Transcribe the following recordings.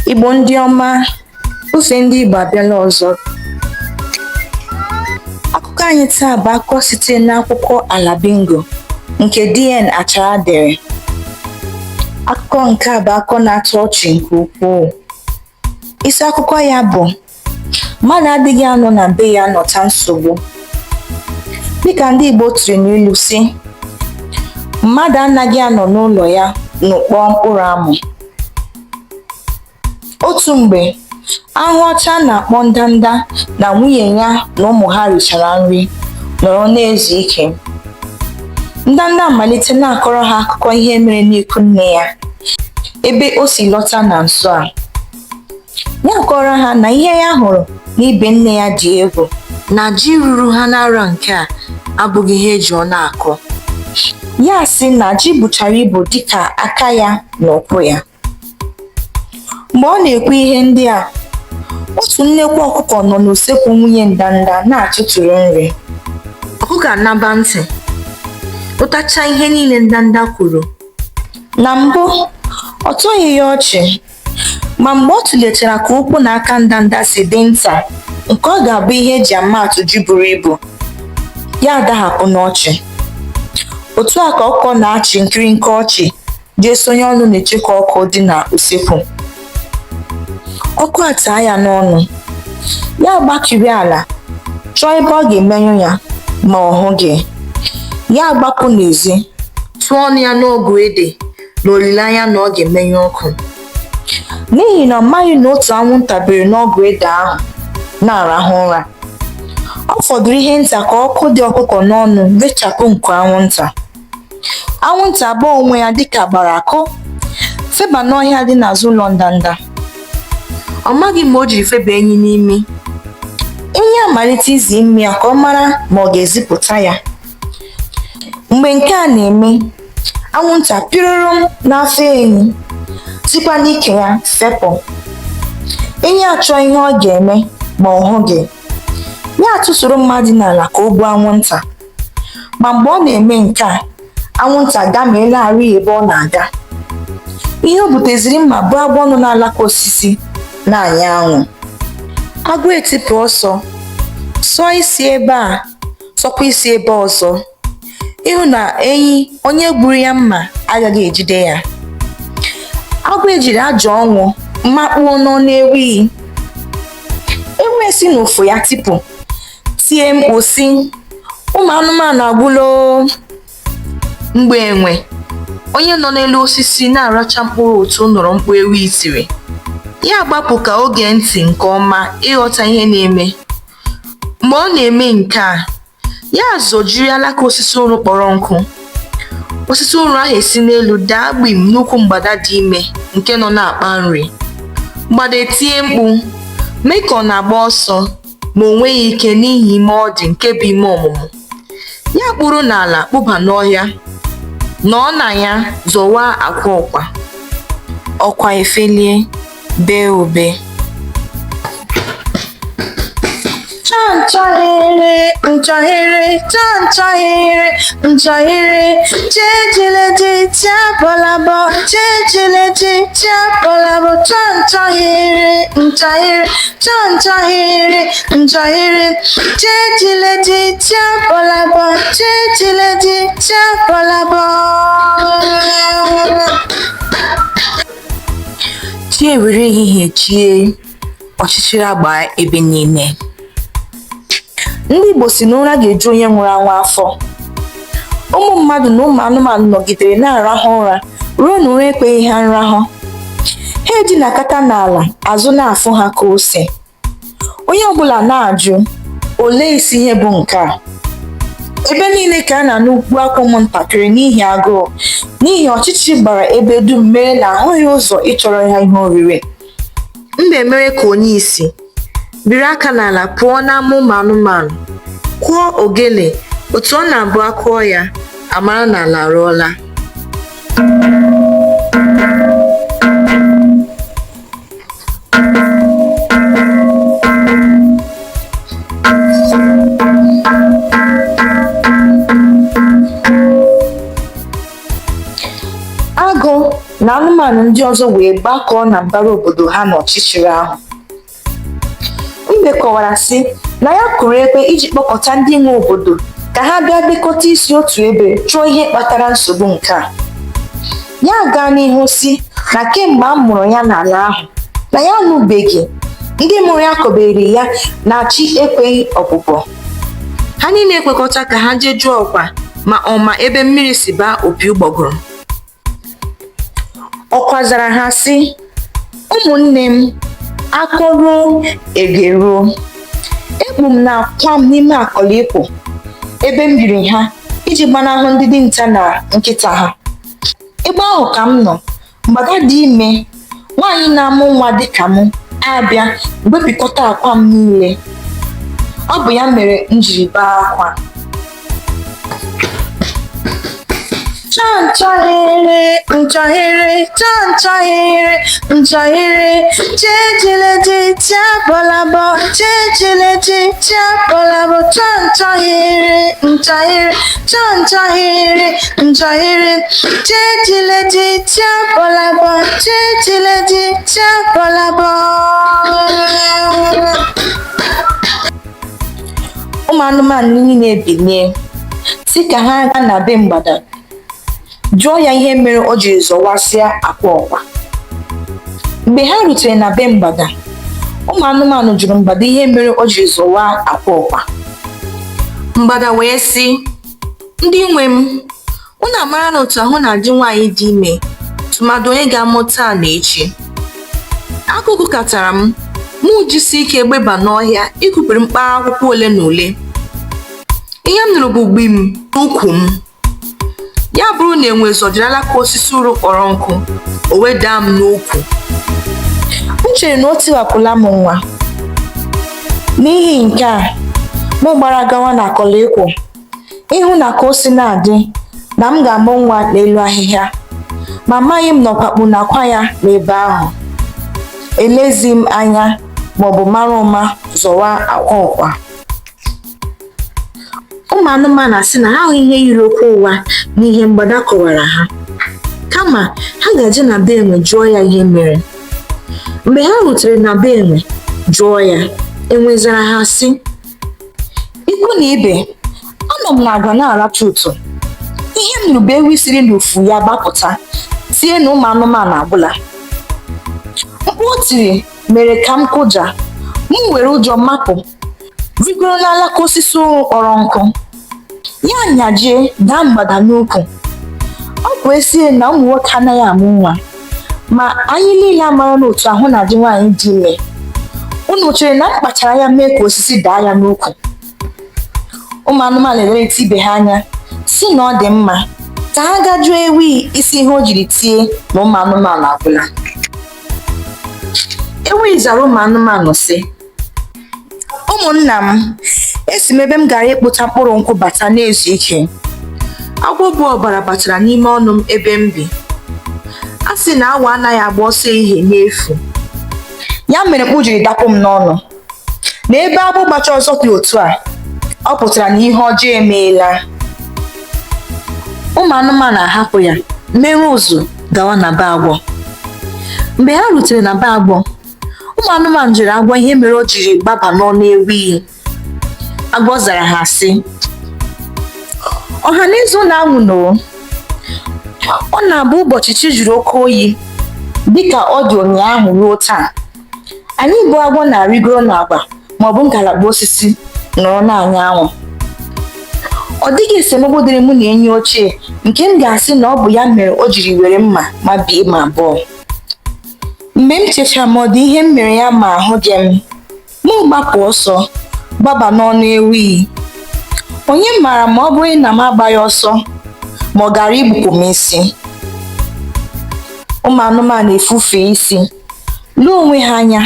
Igbo ndị ọma, ofe ndị Igbo abịala ọzọ. Akụkọ anyị taa bụ akụkọ site n'akwụkwọ Ala Bingo nke D.N. Achara dere. Akụkọ nke a bụ akụkọ na-atọ ọchị nke ukwuu. Isi akụkọ ya bụ mmadụ adịghị anọ na be ya nọta nsogbu. Dịka ndị Igbo tiri n'ilu sị, mmadụ anaghị anọ n'ụlọ ya n'ụkpọ mkpụrụ amụ. Otu mgbe, ahụ ọcha na-akpọ Ndanda na nwunye ya na ụmụ ha richara nri nọrọ na-ezu ike. Ndanda malite na-akọrọ ha akụkọ ihe mere n'ikwu nne ya ebe o si lọta na nso a. Ya kọrọ ha na ihe ya hụrụ n'ibe nne ya dị egwu, na ji ruru ha n'ara nke a abụghị ihe eji ọ na-akọ. Ya sị na ji bụchara ibu dịka aka ya na ụkwụ ya. Mgbe ọ na-ekwu ihe ndị a, otu nnekwu ọkụkọ nọ n'usekwu nwunye Ndanda na-atụtụrụ nri. Ọkụkọ anaba ntị, ụtacha ihe niile Ndanda kwuru. Na mbụ, ọ tọghị ya ọchị, ma mgbe ọ tụlechara ka ụkwụ na aka Ndanda si dị nta nke ọ ga-abụ ihe eji ama atụ ji buru ibu, ya adahapụ n'ọchị. Otu a ka ọkụkọ na-achị nkirinkị ọchị jee sonye ọnụ na-echekwa ọkụ dị na usekwu. Ọkụ ataa ya n'ọnụ, ya gbakiri ala chọọ ebe ọ ga-emenyụ ya ma ọ hụghị. Ya gbapụ n'ezi tụọ ọnụ ya n'ọgụ ede n'olileanya na ọ ga-emenyụ ọkụ. N'ihi na ọ maghị na otu anwụnta biri n'ọgụ ede ahụ na-arahụ ụra. Ọ fọdụrụ ihe nta ka ọkụ dị ọkụkọ n'ọnụ rechapụ nku anwụnta. Anwụnta abụọ onwe ya dịka gbara akụ feba n'ọhịa dị n'azụ ụlọ Ndanda. Ọ maghị ma o jiri feba enyi n'imi. Enyi amalite izi imi ya ka ọ mara ma ọ ga-ezipụta ya. Mgbe nke a na-eme, anwụnta pịrụrụ n'afọ enyi sikwa n'ike ya fepụ. Enyi achọ ihe ọ ga-eme ma ọ hụghị. Ya tụsoro mmadụ n'ala ka o gbuo anwụnta. Ma mgbe ọ na-eme nke a, anwụnta gameelarị ebe ọ na-aga. Ihe o buteziri mma bụ agwọ nọ n'alaka osisi na-anya anwụ. Agwọ etipụ ọsọ, sọọ isi ebe a, sọkwa isi ebe ọzọ, ịhụ na enyi onye gburu ya mma agaghị ejide ya. Agwọ ejiri ajọ ọnwụ makpuo n'ọnụ ewighị. Ewu esi n'ụfụ ya tipụ tie mkpu sị, ụmụ anụmanụ agwụla. Mgbe enwe onye nọ n'elu osisi na-aracha mkpụrụ otu nụrụ mkpu ewu itiri, ya gbapụ ka o gee ntị nke ọma ịghọta ihe na-eme. Mgbe ọ na-eme nke a, ya zọjiri alaka osisi ụrụ kpọrọ nkụ. Osisi ụrụ ahụ esi n'elu daa gbim n'ukwu mgbada dị ime nke nọ na-akpa nri. Mgbada etie mkpu mee ka ọ na-agba ọsọ ma o nweghị ike n'ihi ime ọ dị nke bụ ime ọmụmụ. Ya kpụrụ n'ala kpụba n'ọhịa, nọọ na ya zọwa akwa ọkwa. Ọkwa efelie bee ube. Nchahere, nchahere, nchahere, nchahere, jejeleje tiabolabo, jejeleje tiabolabo, nchahere, nchahere, nchahere, nchahere, jejeleje tiabolabo, jejeleje tiabolabo. Chi ewere ehihie chie, ọchịchịrị agba ebe niile. Ndị Igbo si na ụra ga-eju onye nwụrụ anwụ afọ. Ụmụ mmadụ na ụmụ anụmanụ nọgidere na-arahụ ụra ruo na ụra ekweghị ha nrahụ. Ha edinakata n'ala azụ na-afụ ha ka ose. Onye ọbụla na-ajụ, olee isi ihe bụ nke a? Ebe niile ka a na-anụ mkpu akwa ụmụntakịrị n'ihi agụụ, n'ihi ọchịchị gbara ebe dum mere na ahụghị ụzọ ịchọrọ ha ihe oriri. Mbe mere ka onye isi biri aka n'ala pụọ n'ama ụmụ anụmanụ, kụọ ogele. Otu ọ na-abụ akụọ ya, amara na ala arụọla. Agụ na anụmanụ ndị ọzọ wee gbakọọ na mbara obodo ha n'ọchịchịrị ahụ. Mbe kọwara sị na ya kụrụ ekwe iji kpọkọta ndị nwe obodo ka ha bịa dekọta isi otu ebe chọọ ihe kpatara nsogbu nke a. Ya gaa n'ihu sị na kemgbe a mụrụ ya n'ala ahụ na ya anụbeghị ndị mụrụ ya kọbere ya na chi ekweghị ọbụbọ. Ha niile ekwekọta ka ha jee jụọ ọkwa ma ọma ebe mmiri si baa opi ụgbọgụrụ. Ọkwa zara ha sị, ụmụnne m, akọ ruo ege ruo. Ekpu m na akwa m n'ime akọlịkwo ebe m biri ha iji gbanahụ ndị dinta na nkịta ha. Ebe ahụ ka m nọ, mgbada dị ime, nwaanyị na-amụ nwa dịka m abịa gbepịkọta akwa m niile. Ọ bụ ya mere m jiri baa akwa. Chanchahere, nchahere, chanchahere, nchahere, chejeleje, chabalabo, chejeleje, chabalabo, chanchahere, nchahere, chanchahere, nchahere, chejeleje, chabalabo, chejeleje, chabalabo. Ụmụ anụmanụ niile bilie sị ka ha gaa na be mgbada jụọ ya ihe mere o jiri zọwasịa akwa ọkwa. Mgbe ha rutere na be mgbada, ụmụ anụmanụ jụrụ mgbada ihe mere o jiri zọwa akwa ọkwa. Mgbada wee sị, ndị nwe m, unu amara na otu ahụ na-adị nwaanyị dị ime tụmadị onye ga-amụta na echi. Akụkụ katara m jisi ike gbeba n'ọhịa ikupere mkpara akwụkwọ ole na ole. Ihe m nụrụ bụ gbim n'ukwu m. Ya bụrụ na enwe zọjiri alaka osisi uru kpọrọ nkụ, o wee daa m n'ukwu. M chere na o tiwapụla m nwa. N'ihi nke a, m gbara gawa na akọlịkwo ịhụ na ka o si na-adị na m ga-amụ nwa n'elu ahịhịa, ma amaghị m na ọkpakpu na-akwa ya n'ebe ahụ. Elezi m anya maọbụ mara ụma zọwa akwa ọkwa. Ụmụ anụmanụ asị na ha ahụ ihe yiri okwu ụwa n'ihe mgbada kọwara ha, kama ha ga-eje na be enwe jụọ ya ihe mere. Mgbe ha rutere na be enwe jụọ ya, enwe zara ha sị, ikwu na ibe, anọ m n'agwa na-aracha ụtụ. Ihe m nụrụ bụ ewu siri n'ufu ya gbapụta tie na ụmụ anụmanụ agbụla. Mkpu o tiri mere ka m kụja. M were ụjọ mapụ rigoro n'alaka osisi ụrụ kpọrọ nkụ. Ya nyajie daa mgbada n'ukwu. Ọ bụ ezie na ụmụ nwoke anaghị amụ nwa, ma anyị niile amara n'otu ahụ na-adị nwaanyị dị ime. Unu chere na m kpachara ya mee ka osisi daa ya n'ukwu? Ụmụ anụmanụ elerịta ibe ha anya si na ọ dị mma ka ha gaa jụọ ewu isi ihe o jiri tie na ụmụ anụmanụ agwụla. Ewu zara ụmụ anụmanụ sị, ụmụnna m, esi m ebe m gara ịkpụta mkpụrụ nkwụ bata na-ezu ike. Agwọ bụ ọbara batara n'ime ọnụ m ebe m bi. A sị na awọ anaghị agba ọsọ ehihie n'efu. Ya mere mkpu jiri dapụ m n'ọnụ. Na ebe agbụ gbacha ọzọ dị otu a, ọ pụtara na ihe ọjọọ emeela. Ụmụ anụmanụ ahapụ ya mere ụzụ gawa na be agwọ. Mgbe ha rutere na be agwọ, ụmụ anụmanụ jụrụ agwọ ihe mere o jiri gbaba n'ọnụ ewu iyi. Agwọ zara ha sị, ọha na eze ụlọ anwụ nọ. Ọ na-abụ ụbọchị chi jụrụ oke oyi dịka ọ dị ụnyaahụ ruo taa, anyị bụ agwọ na-arịgoro n'agba maọbụ ngalaba osisi nọrọ na-anya anwụ. Ọ dịghị esemokwu dịrị mụ na enyi ochie nke m ga-asị na ọ bụ ya mere o jiri were mma ma bie m abụọ. Mgbe m chechara ma ọ dị ihe m mere ya ma ahụ dị m gbapụ ọsọ gbaba n'ọnụ ewu iyi. Onye maara ma ọ bụrụ na m agbaghị ọsọ ma ọ gara igbupụ m isi. Ụmụ anụmanụ efufe isi lee onwe ha anya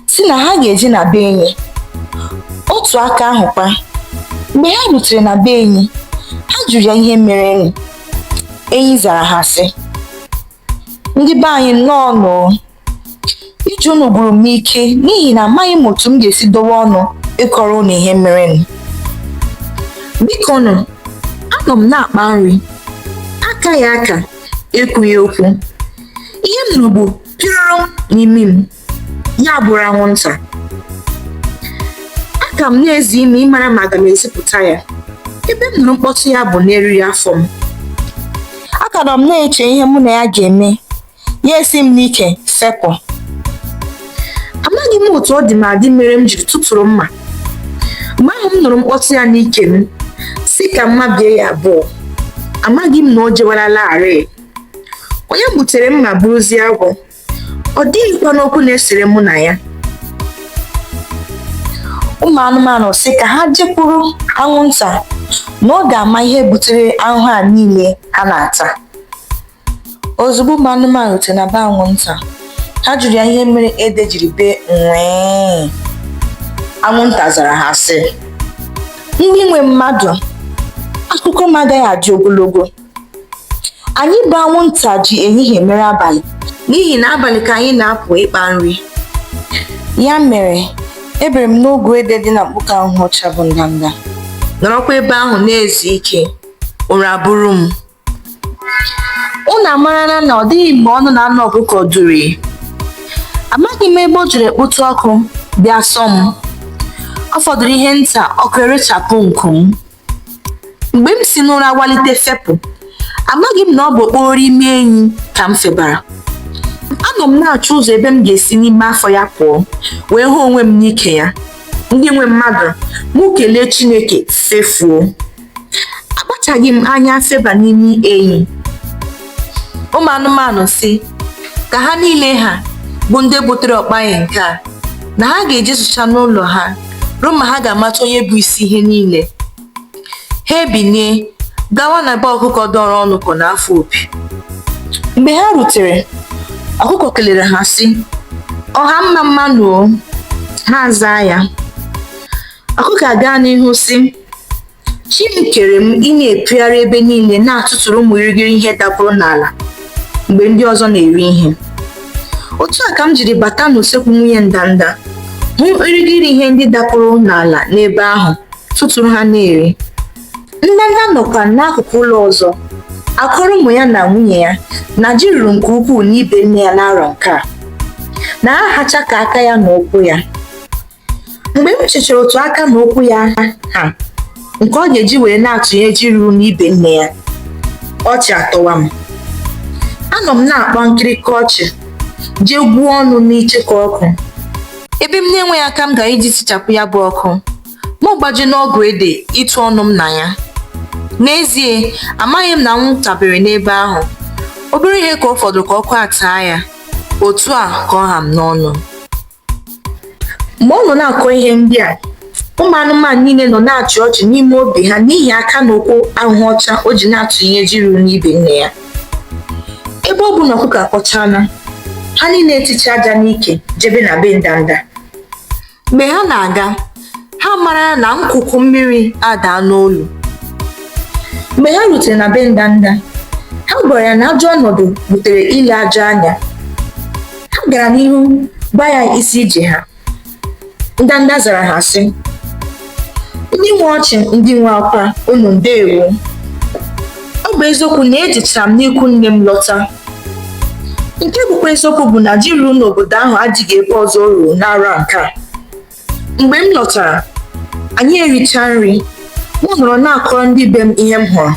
si na ha ga-eje na be enyi. Otu aka ahụkwa, mgbe ha rutere na be enyi, ha jụrụ ya ihe mere enyi. Enyi zara ha sị, ndị be anyị nnọọ nọ. Ije unu gwụrụ m ike n'ihi na amaghị m otu m ga-esi dowe ọnụ ịkọrọ unu ihe mere. Biko nụ, anọ m na-akpa nri, aka ya aka ekwughị okwu. m nụrụ bụ pịrọrọ n'imi m, ya bụrụ anwụnta. Aka m na-ezi ime ịmara ma aga m ezipụta ya. Ebe m nụrụ mkpọtụ ya bụ n'eriri afọ m. Aka nọ m na-eche ihe mụ na ya ga-eme, ya esi m n'ike fepụ. Amaghị m otu ọ dị m adị mere m jiri tụtụrụ mma. Mgbe ahụ m nụrụ mkpọtụ ya n'ike m, si ka mma bie ya abụọ. Amaghị m na o jewala arị. Onye butere mma bụrụzie agwọ. Ọ dịghịkwa n'okwu na-esere mụ na ya. Ụmụ anụmanụ si ka ha jekwuru anwụnta na ọ ga-ama ihe butere ahụhụ a niile ha na-ata. Ozugbo ụmụ anụmanụ rutere na be anwụnta, ha jụrụ ya ihe mere ede jiri bee nwee. Anwụnta zara ha sị, ndị nwe mmadụ, akụkọ m agaghị adị ogologo. Anyị bụ anwụnta ji ehihie mere abalị, n'ihi na abalị ka anyị na-apụ ịkpa nri. Ya mere, ebere m n'ogu ede dị na mkpuke ahụhụ ọcha bụ ndanda, nọrọkwa ebe ahụ na-ezu ike, ụra bụrụ m. Unu amarala na ọ dịghị mgbe ọnụ na anụ ọkụkọ duri. Amaghị m ebe o jiri ekpotụ ọkụ bịa sọ m. Ọ fọdụrụ ihe nta ọkụ erechapụ nku m. Mgbe m si n'ụra walite fepụ, amaghị m na ọ bụ okporo ime enyi ka m febara. Anọ m na-achọ ụzọ ebe m ga-esi n'ime afọ ya pụọ, wee hụ onwe m n'ike ya. Ndị nwe mmadụ, mụ kelee Chineke fefuo. Akpachaghị m anya feba n'ime enyi. Ụmụ anụmanụ si ka ha niile ha bụ ndị butere ọkpaghị nke a, na ha ga-eje sụcha n'ụlọ ha ruo ma ha ga-amata onye bụ isi ihe niile. Ha ebinie gawa na be ọkụkọ dọrọ ọnụkọ n'afọ opi. Mgbe ha rutere, ọkụkọ kelere ha sị, ọha mma mmanụ o. Ha zaa ya. Ọkụkọ aga n'ihu sị, chi m kere m ị na-epigharị ebe niile na-atụtụrụ ụmụ irighiri ihe dapụrụ n'ala mgbe ndị ọzọ na-eri ihe. Otu a ka m jiri bata n'usekwu nwunye Ndanda, hụ irighiri ihe ndị dapụrụ n'ala n'ebe ahụ, tụtụrụ ha na-eri. Ndanda nọkwa n'akụkụ ụlọ ọzọ, akọrọ ụmụ ya na nwunye ya na ji ruru nke ukwuu n'ibe nne ya n'arọ nke a, na ha hacha ka aka ya na ụkwụ ya. Mgbe m chechara otu aka na ụkwụ ya ha, nke ọ ga-eji were na-atụnye ji ruru n'ibe nne ya, ọchị atọwa m. Anọ m na-akpa nkirika ọchị, jee gbuo ọnụ n'ichekwa ọkụ. Ebe m na-enweghị aka m gara iji sichapụ ya bụ ọkụ, m gbaji n'ọgụ ede ịtụ ọnụ m na ya. N'ezie, amaghị m na anwụnta bere n'ebe ahụ. Obere ihe ka ọ fọdụrụ ka ọkụ ataa ya, otu a ka ọ ha m n'ọnụ. Mgbe ọ nọ na-akọ ihe ndị a, ụmụ anụmanụ niile nọ na-achị ọchị n'ime obi ha n'ihi aka na ụkwụ ahụhụ ọcha o ji na-atụnye ji ruru n'ibe nne ya. Ebe ọ bụ na ọkụkọ akpọchala, ha niile eticha aja n'ike jebe na be Ndanda. Mgbe ha na-aga, ha mara na nkuku mmiri adaa n'olu. Mgbe ha rutere na be Ndanda, ha gwara ya na ajọ ọnọdụ butere ile aja anya. Ha gara n'ihu gba ya isi ije ha. Ndanda zara ha sị, ndị nwe ọchị, ndị nwe akwa, unu ndeewo. Ọ bụ eziokwu na ejichara m n'ikwu nne m lọta. Nke bụkwa eziokwu bụ na ji ruru n'obodo ahụ adịghị ebe ọzọ ruo n'arọ nke a. Mgbe m lọtara, anyị ericha nri, m nọrọ na-akọrọ ndị be m ihe m hụrụ,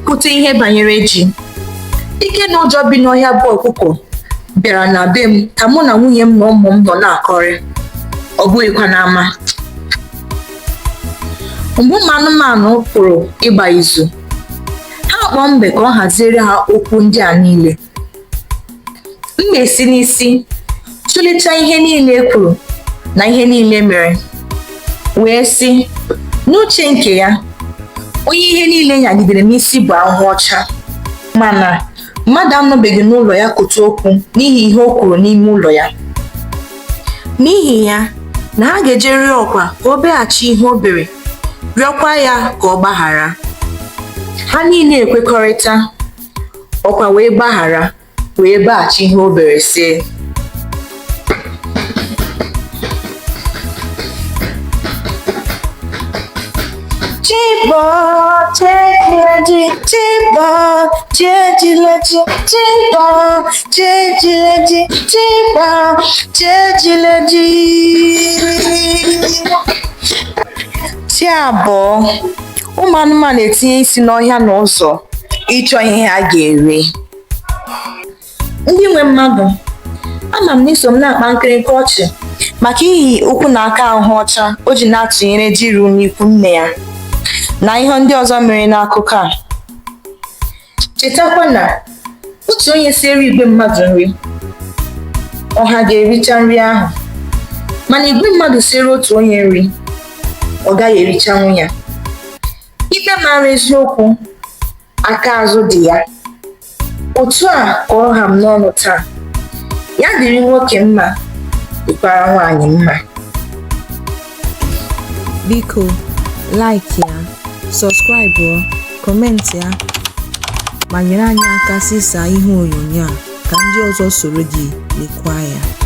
pụta ihe banyere ji. Ike na ụjọ bi n'ọhịa bụ ọkụkọ bịara na be m ka mụ na nwunye m na ụmụ m nọ na-akọrị, ọ bụghịkwa n'ama. Mgbe ụmụ anụmanụ pụrụ ịgba izu, ha kpọọ mbe ka ọ haziere ha okwu ndị a niile. M na-esi n'isi tụlechaa ihe niile kwuru na ihe niile mere, wee sị, n'uche nke ya, onye ihe niile nyagidere n'isi bụ ahụhụ ọcha, mana mmadụ anọbeghị n'ụlọ ya kotu okwu n'ihi ihe o kwuru n'ime ụlọ ya. N'ihi ya, na ha ga-eje rịọ ọkwa ka o beghachi ihe o bere, rịọkwa ya ka ọ gbaghara. Ha niile ekwekọrịta, ọkwa wee gbaghara, wee beghachi ihe o bere sị, Chibo, chejileji, chibo, chejileji, chibo, chejileji, chibo, chejileji. Chi abụọ, ụmụ anụmanụ etinye isi n'ọhịa n'ụzọ ịchọ ihe ha ga-eri. Ndị nwe mmadụ, ama m n'iso m na-akpa nkịrịnka ọchị maka iyi ụkwụ na aka ahụ ọcha o ji na-atụnyere Jiru n'ikwu nne ya na ihe ndị ọzọ mere n'akụkọ a. Chetakwa na otu onye siere igwe mmadụ nri, ọha ga-ericha nri ahụ, mana igwe mmadụ siere otu onye nri, ọ gaghị erichanwu ya. Ikpe mara eziokwu, aka azụ dị ya. Otu a ka ọha m n'ọnụ taa. Ya dịrị nwoke mma, dịkwara nwaanyị mma. Biko, like ya, subscribe, comment ya, ma nyere anyị aka sịsa ihe onyonyo a ka ndị ọzọ soro gị lekwa ya.